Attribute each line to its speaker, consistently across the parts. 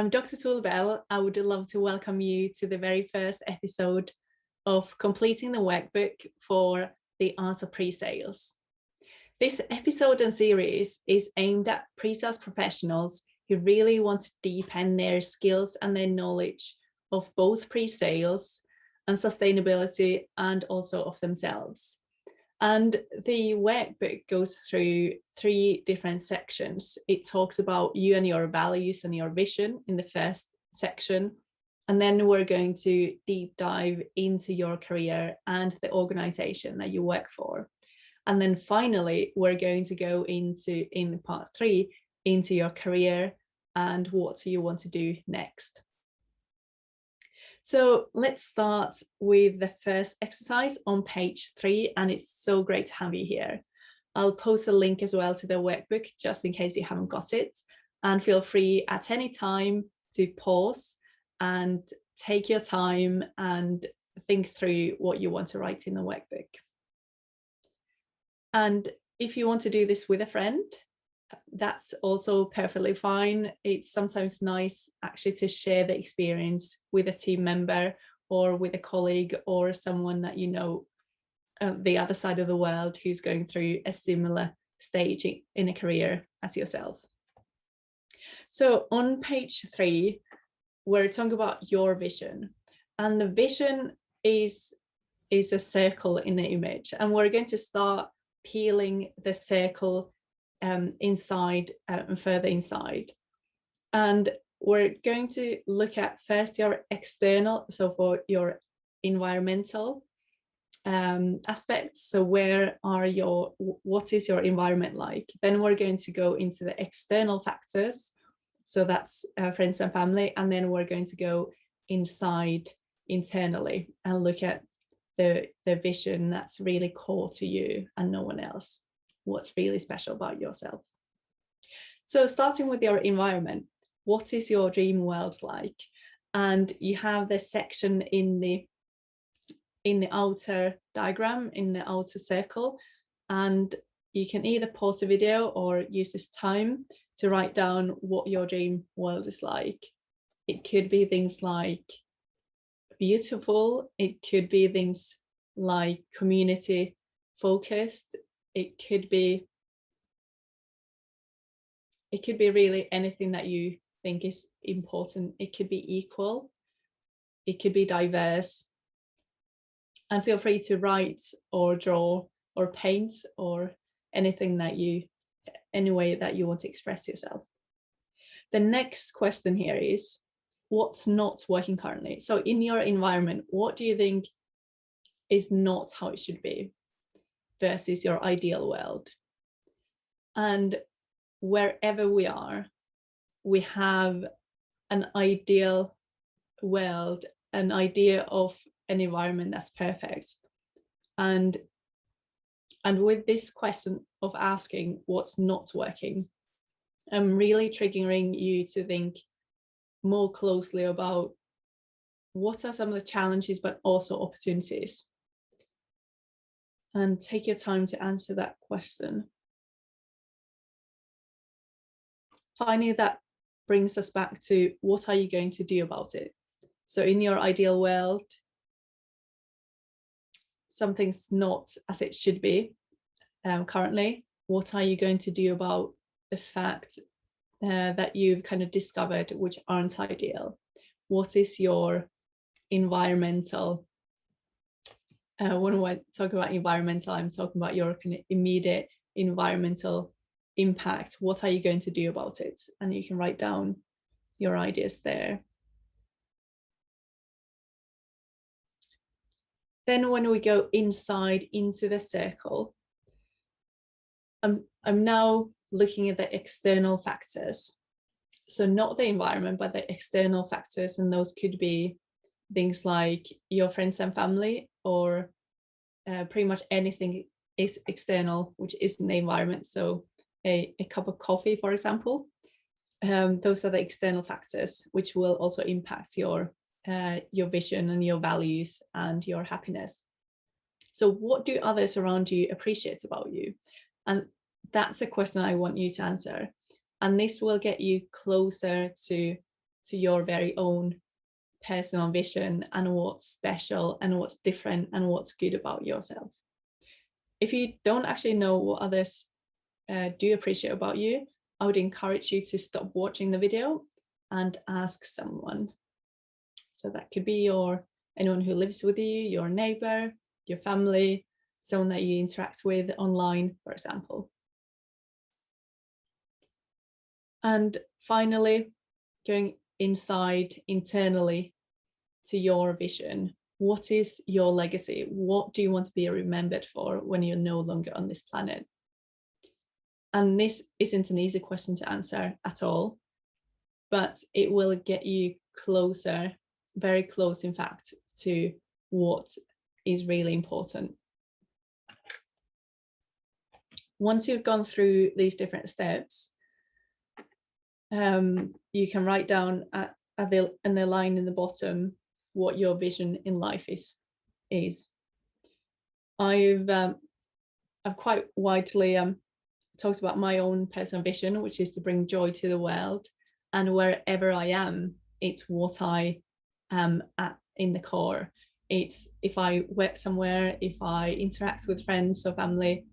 Speaker 1: I'm Dr. Toolbell. I would love to welcome you to the very first episode of completing the workbook for the Art of Presales. This episode and series is aimed at pre-sales professionals who really want to deepen their skills and their knowledge of both pre-sales and sustainability, and also of themselves. And the workbook goes through 3 different sections. It talks about you and your values and your vision in the first section. And then we're going to deep dive into your career and the organization that you work for. And then finally, we're going to go into, in part 3, into your career and what you want to do next. So let's start with the first exercise on page 3, and it's so great to have you here. I'll post a link as well to the workbook just in case you haven't got it, and feel free at any time to pause and take your time and think through what you want to write in the workbook. And if you want to do this with a friend, that's also perfectly fine. It's sometimes nice actually to share the experience with a team member or with a colleague or someone that you know the other side of the world who's going through a similar stage in a career as yourself. So on page 3, we're talking about your vision, and the vision is a circle in the image, and we're going to start peeling the circle inside and further inside. And we're going to look at first your external, so for your environmental aspects. So what is your environment like? Then we're going to go into the external factors. So that's friends and family. And then we're going to go inside internally and look at the vision that's really core to you and no one else. What's really special about yourself. So starting with your environment, what is your dream world like? And you have this section in the outer diagram, in the outer circle, and you can either pause the video or use this time to write down what your dream world is like. It could be things like beautiful, it could be things like community focused, it could be really anything that you think is important. It could be equal, it could be diverse, and feel free to write or draw or paint or anything that any way that you want to express yourself. The next question here is, what's not working currently? So in your environment, what do you think is not how it should be versus your ideal world? And wherever we are, we have an ideal world, an idea of an environment that's perfect. And with this question of asking what's not working, I'm really triggering you to think more closely about what are some of the challenges, but also opportunities. And take your time to answer that question. Finally, that brings us back to what are you going to do about it? So in your ideal world, something's not as it should be currently. What are you going to do about the fact that you've kind of discovered which aren't ideal? What is your environmental, when I talk about environmental, I'm talking about your kind of immediate environmental impact. What are you going to do about it? And you can write down your ideas there. Then when we go inside into the circle, I'm now looking at the external factors. So not the environment, but the external factors, and those could be things like your friends and family, or pretty much anything is external, which isn't the environment. So a cup of coffee, for example, those are the external factors, which will also impact your vision and your values and your happiness. So what do others around you appreciate about you? And that's a question I want you to answer. And this will get you closer to to your very own personal vision and what's special and what's different and what's good about yourself. If you don't actually know what others do appreciate about you, I would encourage you to stop watching the video and ask someone. So that could be anyone who lives with you, your neighbor, your family, someone that you interact with online, for example. And finally, going inside internally to your vision. What is your legacy? What do you want to be remembered for when you're no longer on this planet? And this isn't an easy question to answer at all, but it will get you closer, very close, in fact, to what is really important. Once you've gone through these different steps, you can write down in the line in the bottom what your vision in life is. I've quite widely talked about my own personal vision, which is to bring joy to the world, and wherever I am, it's what I am at in the core. It's if I work somewhere, if I interact with friends or family,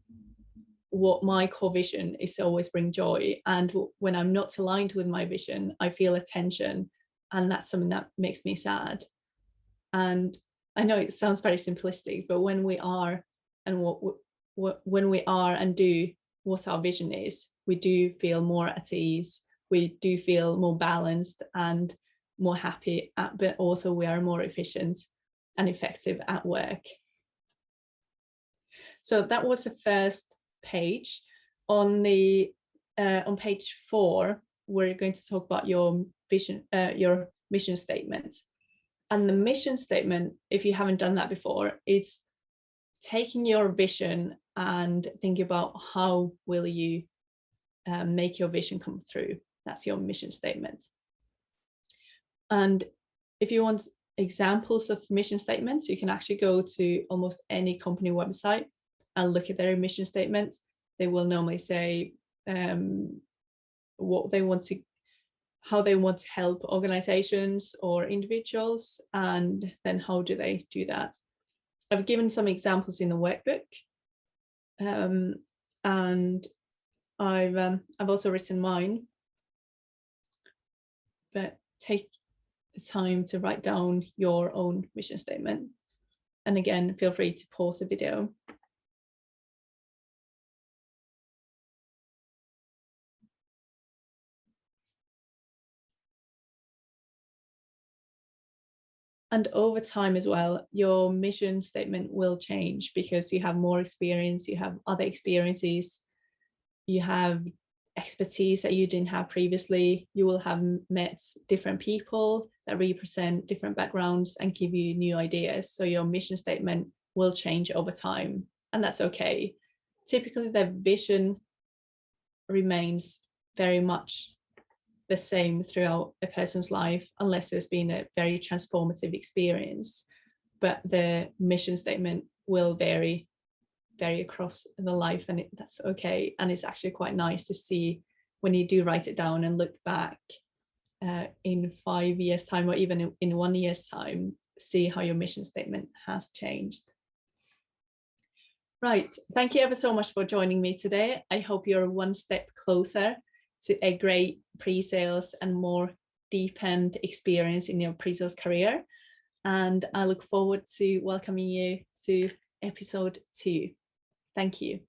Speaker 1: what my core vision is to always bring joy. And when I'm not aligned with my vision, I feel a tension, and that's something that makes me sad. And I know it sounds very simplistic, but when we are and when we are and do what our vision is, we do feel more at ease. We do feel more balanced and more happy, but also we are more efficient and effective at work. So that was the first page. On page 4, we're going to talk about your vision, your mission statement. And the mission statement, if you haven't done that before, it's taking your vision and thinking about how will you make your vision come through. That's your mission statement. And if you want examples of mission statements, you can actually go to almost any company website and look at their mission statements. They will normally say what they want to, how they want to help organizations or individuals, and then how do they do that. I've given some examples in the workbook, and I've also written mine, but take the time to write down your own mission statement. And again, feel free to pause the video. And over time as well, your mission statement will change because you have more experience, you have other experiences, you have expertise that you didn't have previously. You will have met different people that represent different backgrounds and give you new ideas. So your mission statement will change over time, and that's okay. Typically, the vision remains very much the same throughout a person's life, unless there's been a very transformative experience. But the mission statement will vary across the life, and that's okay. And it's actually quite nice to see when you do write it down and look back in 5 years' time, or even in 1 year's time, see how your mission statement has changed. Right, thank you ever so much for joining me today. I hope you're one step closer to a great pre-sales and more deepened experience in your pre-sales career. And I look forward to welcoming you to episode 2. Thank you.